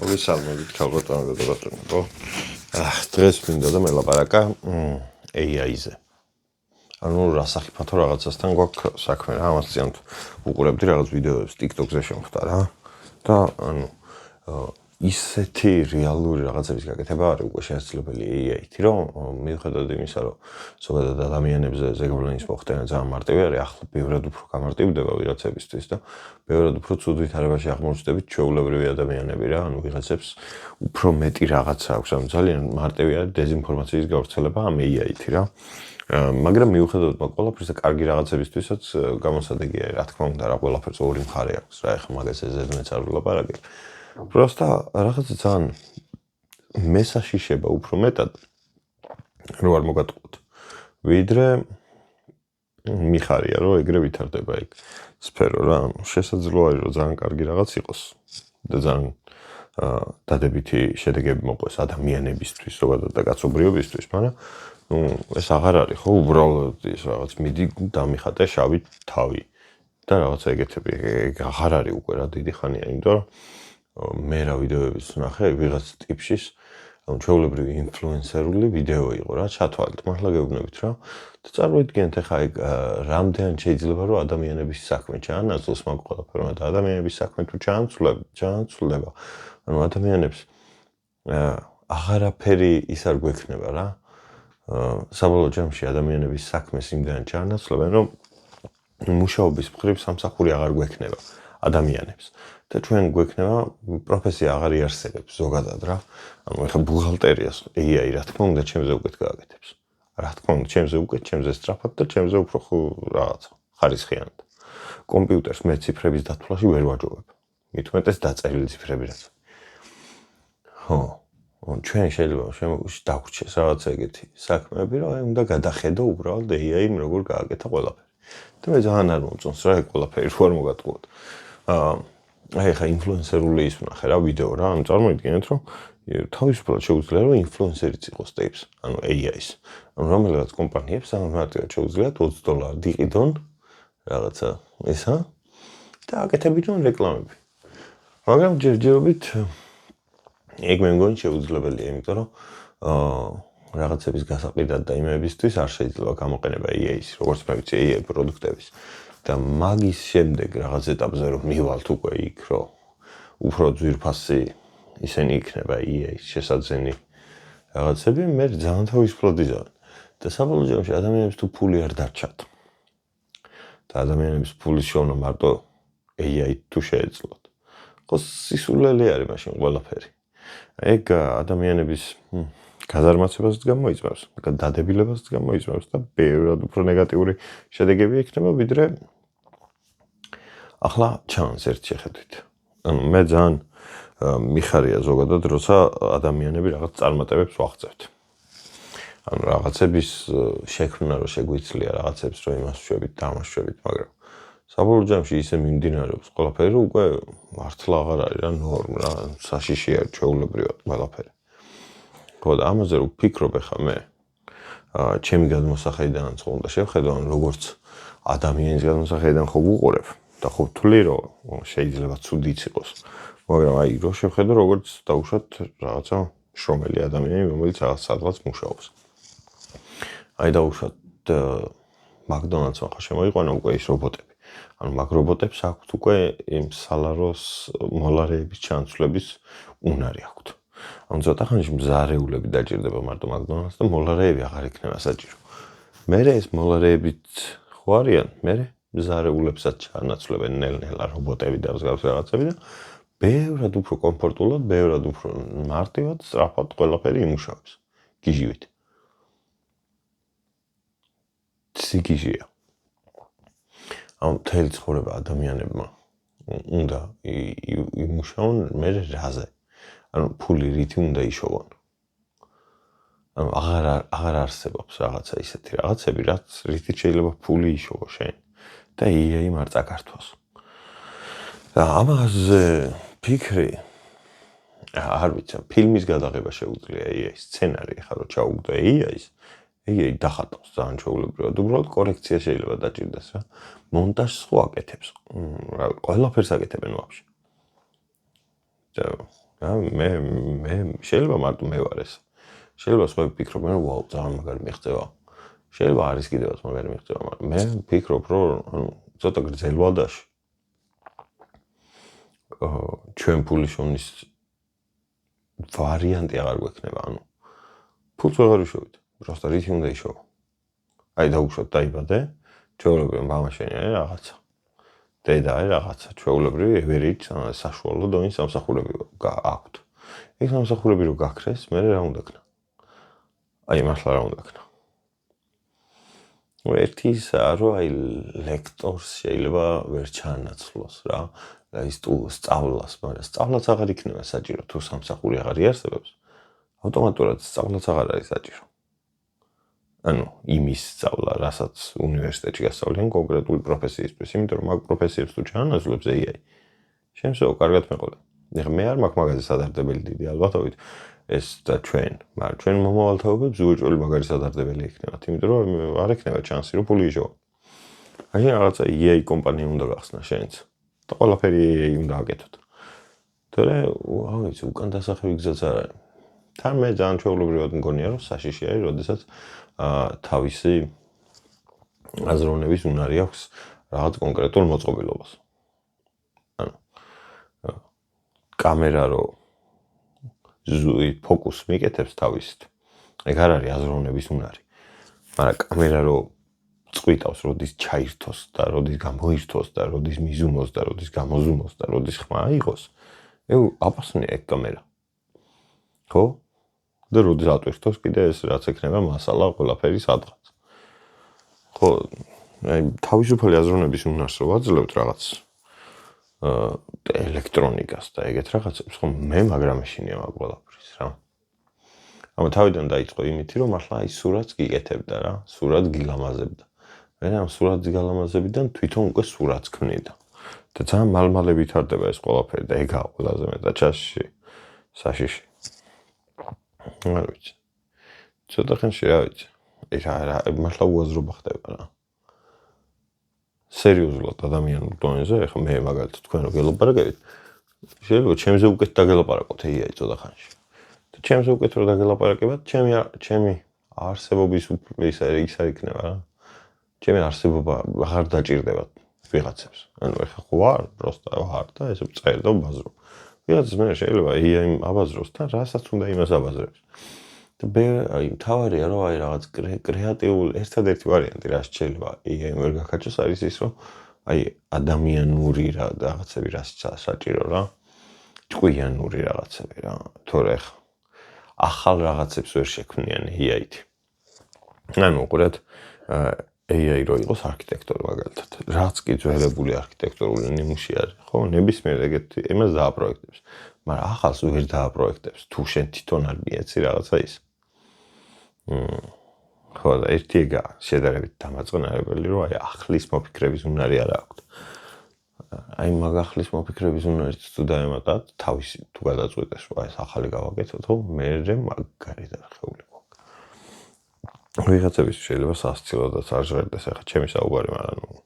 მოგესალმებით ქალბატონო და ბატონო. დღეს მინდა და მელაპარაკა AI-ზე. ანუ რასახიფათო რაღაცასთან გვაქვს საქმე რა, ამას წინ უყურებდი რაღაც ვიდეოებს TikTok-ზე შემხვდა რა. და ანუ ისეთი რეალური რაღაცების გაკეთება არის უკვე შესაძლებელი AI-ით, რომ მიუხედავად იმისა, რომ ზოგადად ადამიანებზე ზეგავლენის მოხდენა ძალიან მარტივი არის, ახლა ბევრად უფრო გამარტივდება ვიღაცებისთვის და ბევრად უფრო ცუდ ვითარებაში აღმოჩნდებით ჩვეულებრივი ადამიანები რა, ანუ ვიღაცებს უფრო მეტი რაღაცა აქვს, ანუ ძალიან მარტივი არის დეზინფორმაციის გავრცელება ამ AI-ით რა. მაგრამ მიუხედავად ყველაფერისა კარგი რაღაცებისთვისაც გამოსადეგია რა თქმა უნდა რა ყველაფერს ორი მხარე აქვს რა ეხლა მაგაზე ზედმეც არ ვილაპარაკებ. Просто რაღაცა ძალიან მესაშიშება უფრო მეტად რო არ მოგატყუოთ. ვიდრე მიხარია რომ ეგრე ვითარდება ეგ სფერო რა, შესაძლოა არის რომ ძალიან კარგი რაღაც იყოს და ძალიან დადებითი შედეგები მოყვეს ადამიანებისთვის, ზოგადად და კაცობრიობისთვის, მაგრამ ეს აღარ არის ხო უბრალოდ ის რაღაც მიდი დამიხატე შავი თავი და რაღაცა ეგეთები ეგ აღარ არის უკვე რა დიდი ხანია, იმიტომ რომ მე რა ვიდეოებიც ვნახე ვიღაც ტიპშის ჩვეულებრივი ინფლუენსერული ვიდეო იყო რა ჩათვალეთ მართლა გეუბნებით რა და წარმოიდგინეთ ახლა ეგ რამდენად შეიძლება რომ ადამიანების საქმე ჩაანაცვლოს მაგ ყველაფერმა და ადამიანების საქმე თუ ჩაანაცვლება ანუ ადამიანებს აღარაფერი ის არ გვექნება რა საბოლოო ჯამში ადამიანების საქმეს იმდენად ჩაანაცვლებენ რომ მუშაობის მხრივ სამსახური აღარ გვექნება ადამიანებს და ჩვენ გვექნება პროფესია აღარ იარსებებს ზოგადად რა. ანუ ეხლა ბუღალტერიას AI რა თქმა უნდა ჩემზე უკეთ გააკეთებს. რა თქმა უნდა ჩემზე უკეთ, ჩემზე სწრაფად და ჩემზე უფრო რაღაცა ხარისხიანად. კომპიუტერს მე ციფრების დათვლაში ვერ ვაჯობებ. მით უმეტეს დაწერილი ციფრები რაც. ხო. ჩვენ შეიძლება დაგვრჩეს რაღაცა ეგეთი საქმეები, რომ აი უნდა გადახედო უბრალოდ AI-მ როგორ გააკეთა ყველაფერი. და მე ძალიან არ მომწონს რა ეგ ყველაფერი რო არ მოგატყუოთ. აი ხა ინფლუენსერული ის ვნახე რა ვიდეო რა, ანუ წარმოიდგინეთ რომ თავისუფლად შეუძლია რომ ინფლუენსერიც იყოს ტიპს, ანუ AI-ს. ანუ რომელიღაც კომპანიებს ამარტივად შეუძლიათ $20 იყიდონ რაღაცა ესა და აკეთებინონ რეკლამები. მაგრამ ჯერჯერობით ეგ მე მგონი შეუძლებელია, იმიტომ რომ რაღაცების გასაყიდად და იმებისთვის არ შეიძლება გამოყენება AI-ს, როგორც მე ვიცი AI პროდუქტების. და მაგის შემდეგ რაღაც ეტაპზე რომ მივალთ უკვე იქ რომ უფრო ძვირფასი ისინი იქნება AI-ს შესაძენი რაღაცები მე ძალიან თავისუფლად იზავენ და საბოლოო ჯამში ადამიანებს თუ ფული არ დარჩათ და ადამიანების ფულის შოვნა მარტო AI-ით თუ შეეძლოთ ხო სისულელი არის მაშინ ყველაფერი ეგ ადამიანების გაზარმაცებასაც გამოიწვევს, დადებილებასაც გამოიწვევს და ბევრად უფრო ნეგატიური შედეგები ექნება, ვიდრე ახლა ჩანს ერთ შეხედვით. ანუ მე ძალიან მიხარია ზოგადად, როცა ადამიანები რაღაც წარმატებებს ვაღწევთ. ანუ რაღაცების შექმნა რო შეგვიძლია, რაღაცებს რო იმასშვებით, დამაშვებით, მაგრამ საბოლოო ჯამში ისე მიმდინარეობს ყველაფერი, რომ უკვე მართლა აღარ არის რა ნორმა, რა საშიშია ჩვეულებრივად ყველაფერი. ხო და ამაზე რომ ვფიქრობ ახლა მე ჩემი გადმოსახედიდან ხო უნდა შევხედო ან როგორც ადამიანის გადმოსახედიდან ხო ვუყურებ და ხო ვთვლი რომ შეიძლება ცუდიც იყოს მაგრამ აი რო შევხედო როგორც დაუშვათ რაღაცა შრომელი ადამიანი რომელიც რაღაც სადღაც მუშაობს აი დაუშვათ მაკდონალდსმა ხა შემოიყვანა უკვე ის რობოტები ანუ მაგ რობოტებს აქვთ უკვე იმ სალაროს მოლარეების ჩანაცვლების უნარი აქვთ ანუ ცოტა ხანში მზარეულები დაჭირდება მარტო მაკდონალდს და მოლარეები აღარ იქნება საჭირო. მერე ეს მოლარეებიც ხო არიან, მერე მზარეულებსაც ჩაანაცვლებენ ნელ-ნელა რობოტები და მსგავსი რაღაცები და ბევრად უფრო კომფორტულად, ბევრად უფრო მარტივად, სწრაფად ყველაფერი იმუშავებს. გიჟივით. სიგიჟია. ანუ მთელი ცხოვრება ადამიანებმა უნდა იმუშაონ მერე რაზე. ანუ ფული რითი უნდა იშოვონ. ანუ აღარ არსებობს რაღაცა ისეთი რაღაცები, რაც რითიც შეიძლება ფული იშოვო შენ და AI-მ არ წაკართვას. და ამაზე ფიქრი არ ვიცი, ფილმის გადაღება შეუძლია AI-ს, სცენარი ხა რო ჩაუგდო AI-ს, AI დახატავს ძალიან ჩვეულებრივად, უბრალოდ კორექცია შეიძლება დაჭირდეს რა. მონტაჟს ხო აკეთებს. რა ყველაფერს აკეთებენ ვაფშე. და მე შეიძლება მარტო მე ვარ ეს. შეიძლება სხვაები ფიქრობენ, რომ ვაუ, ძალიან მაგარი მიღწევა. შეიძლება არის კიდევაც მაგარი მიღწევა, მაგრამ მე ვფიქრობ, რომ ცოტა გრძელვადაში ჩვენ ფულის შოვნის ვარიანტი აღარ გვექნება, ანუ ფულს ვეღარ ვიშოვით, просто რითი უნდა იშოვო. აი დაუშვათ დაიბადე, ჩვეულებრივი მამაშენი არის რაღაცა. დედა არის რაღაცა, ჩვეულებრივი average საშუალო დონის სამსახურები აქვთ. ეს სამსახურები რო გაქრეს, მე რა უნდა ქნა? აი მართლა რა უნდა ქნა? ერთი ისაა, რომ აი ლექტორს შეიძლება ვერ ჩაანაცვლოს რა, და ის სწავლას, მაგრამ სწავლაც აღარ იქნება საჭირო, თუ სამსახური აღარ იარსებებს, ავტომატურად სწავლაც აღარ არის საჭირო. ანუ იმის სწავლა, რასაც უნივერსიტეტში გასწავლიან კონკრეტული პროფესიისთვის, იმიტომ რომ მაგ პროფესიებს თუ ჩაანაცვლებს AI, შემსეო კარგად მეყოლა. ეხლა მე არ მაქვს მაგაზე სადარდებელი დიდი ალბათობით, ეს და მაგრამ ჩვენ მომავალთაობებს უეჭველი მაგარი სადარდებელი იქნებათ, იმიტომ რომ არ ექნება ჩანსი, რომ ფული იშოვა. აი რაღაცა AI კომპანია უნდა გახსნა შენც და ყველაფერი AI უნდა აკეთოთ. თორე, ვიცი, უკან დასახევი გზაც არ არის. თან მე ძალიან ჩვეულებრივად მგონია, რომ საშიში არის, როდესაც თავისი აზროვნების უნარი აქვს რაღაც კონკრეტულ მოწყობილობას. ანუ კამერა რო ფოკუსს მიკეთებს თავისით, ეგ არ არის აზროვნების უნარი. მაგრამ კამერა რო წყვიტავს, როდის ჩაირთოს და როდის გამოირთოს და როდის მიზუმოს და როდის გამოზუმოს და როდის ხმა იყოს, აპასნია ეგ კამერა. ხო? და როდის ატვირთოს კიდე ეს რაც ექნება მასალა ყველაფერი სადღაც. ხო, აი თავისუფალი აზროვნების უნარს რო ვაძლევთ რაღაც ელექტრონიკას და ეგეთ რაღაცებს, ხო მე მაგრამ ეშინია მაგ ყველაფრის რა. ამა თავიდან დაიწყო იმითი, რომ მართლა აი სურათს გიკეთებდა რა, სურათს გიგამაზებდა. მე ამ სურათს გიგამაზებიდან თვითონ უკვე სურათს ქმნიდა. და ძალიან მალმალე ვითარდება ეს ყველაფერი და ეგაა ყველაზე მეტად საშიში. არ ვიცი. ცოტა ხანში რა ვიცი. მართლა უაზრობა ხდება რა. სერიოზულად ადამიანურ დონეზე, ეხლა მე მაგალითად თქვენ რო გელაპარაკებით, შეიძლება ჩემზე უკეთ დაგელაპარაკოთ AI ცოტა ხანში. და ჩემზე უკეთ რო დაგელაპარაკებათ, ჩემი არსებობის ის არ იქნება რა. ჩემი არსებობა აღარ დაჭირდებათ ვიღაცებს. ანუ ეხლა ხო ვარ, просто ვარ და ესე წერ და ვბაზრო. ვიღაცას მე შეიძლება AI აბაზროს და რასაც უნდა იმას აბაზრებს. და აი თავარია რომ აი რაღაც კრეატიული ერთადერთი ვარიანტი რაც შეიძლება AI ვერ გაქაჩოს არის ის რომ აი ადამიანური რაღაცები რასაც საჭირო რა. ჭკვიანური რაღაცები რა. თორე ახალ რაღაცებს ვერ შექმნიან AI-ით. ანუ უყურეთ AI რო იყოს არქიტექტორი მაგალითად. რაც კი ძველებული არქიტექტურული ნიმუში არის, ხო, ნებისმიერ ეგეთ იმას დააპროექტებს. მაგრამ ახალს ვერ დააპროექტებს, თუ შენ თვითონ არ მიეცი რაღაცა ის. ხო, და ერთი ეგა შედარებით დამაწყნარებელი, რომ აი ახლის მოფიქრების უნარი არ აქვს. აი მაგ ახლის მოფიქრების უნარიც თუ დაემატათ, თავისი თუ გადაწყვეტეს, რომ ეს ახალი გავაკეთოთ, ხო, მერე მაგარი დარხეული გვაქვს. ვიღაცების შეიძლება სასცილოდაც არ ჟღერდეს ახლა ჩემი საუბარი, მაგრამ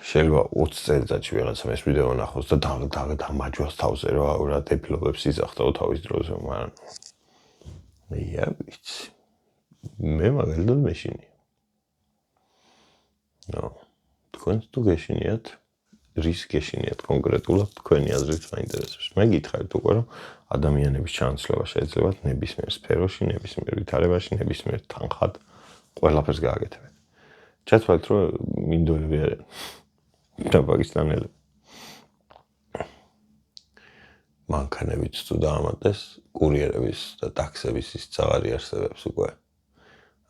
შეიძლება 20 წელიწადში ვიღაცამ ეს ვიდეო ნახოს და დამაჯვას თავზე, რომ რა დეფილობებს იზახტაო თავის დროზე, მაგრამ ვიცი. მე მაგალითად მეშინია. თქვენ თუ გეშინიათ, რის გეშინიათ კონკრეტულად თქვენი აზრით მაინტერესებს. მე გითხარით უკვე, რომ ადამიანების ჩანაცვლება შეიძლება ნებისმიერ სფეროში, ნებისმიერ ვითარებაში, ნებისმიერ თანხად ყველაფერს გააკეთებენ. ჩათვალეთ, რომ მინდორები არიან და პაკისტანელები. მანქანებიც თუ დაამატეს, კურიერების და ტაქსების ის აღარ იარსებებს უკვე.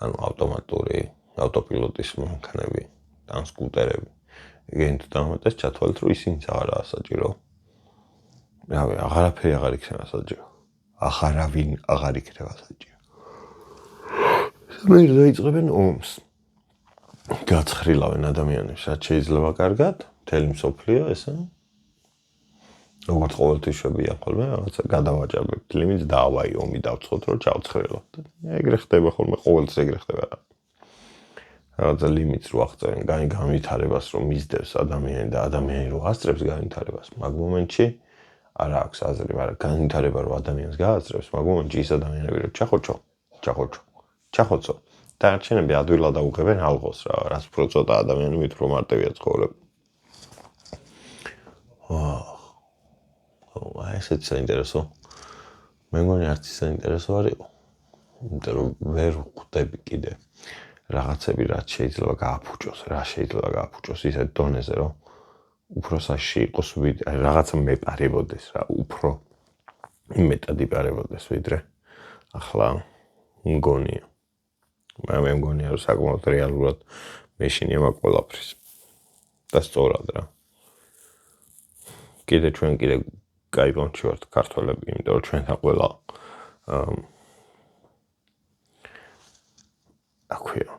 ანუ ავტომატური, ავტოპილოტის მანქანები, ან სკუტერები. ეგენი თუ დაამატეს, ჩათვალეთ, რომ ისინიც აღარაა საჭირო. რავი, აღარაფერი აღარ იქნება საჭირო. აღარავინ აღარ იქნება საჭირო. მე დაიწყებენ ომს. გაცხრილავენ ადამიანებს, რაც შეიძლება კარგად, მთელი მსოფლიო ესა. როგორც ყოველთვის შვებია ხოლმე, რაღაცა გადავაჭარბებთ ლიმიტს და ავაი ომი დავცხოთ, რომ ჩავცხრილოთ. ეგრე ხდება ხოლმე, ყოველთვის ეგრე ხდება. რაღაცა ლიმიტს რო აღწევენ განვითარებას, რომ მისდევს ადამიანი და ადამიანი რო ასწრებს განვითარებას, მაგ მომენტში არ აქვს აზრი, მაგრამ განვითარება რომ ადამიანს გააზრებს, მაგრამ მომენტში ის ადამიანები რომ ჩახოცო. დარჩენები ადვილად აუღებენ ალღოს რა, რაც უფრო ცოტა ადამიანი მით უფრო მარტივია ცხოვრება. ესეც საინტერესო. მე მგონი არც ის საინტერესო არ იყო. იმიტომ რომ ვერ ხვდები კიდე რაღაცები რაც შეიძლება გააფუჭოს, რა შეიძლება გააფუჭოს ისეთ დონეზე, რომ უფრო საშიში იყოს რაღაცა მეპარებოდეს რა, უფრო მეტად იპარებოდეს ვიდრე ახლა მგონია. მე მგონია რომ საკმაოდ რეალურად მეშინია მაგ ყველაფრის. და სწორად რა. კიდე კაი პონჩი ვართ ქართველები, იმიტომ რომ ჩვენთან ყველა აქვეა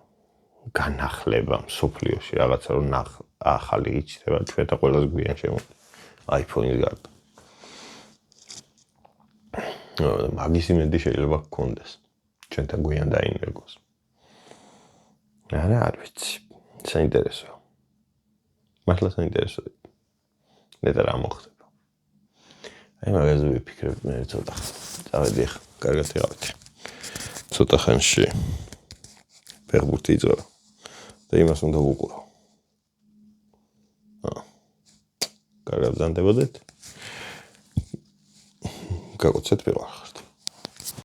განახლება მსოფლიოში რაღაცა რომ ახალი იჩნდება ჩვენთან ყველას გვიან შემოდი iPhone-ის გარდა. მაგის იმედი შეიძლება გქონდეს ჩვენთან გვიან დაინერგოს. არა არ ვიცი. საინტერესოა. მართლა საინტერესოა. ნეტარ რა მოხდება. აი მაგაზე ვიფიქრებ მე ცოტა. წავედი ახლა, კარგად იყავით. ცოტა ხანში ფეხბურთი იწყება და იმას უნდა ვუყურო. კარგად ბრძანდებოდეთ. გაგოცეთ ვიყავ.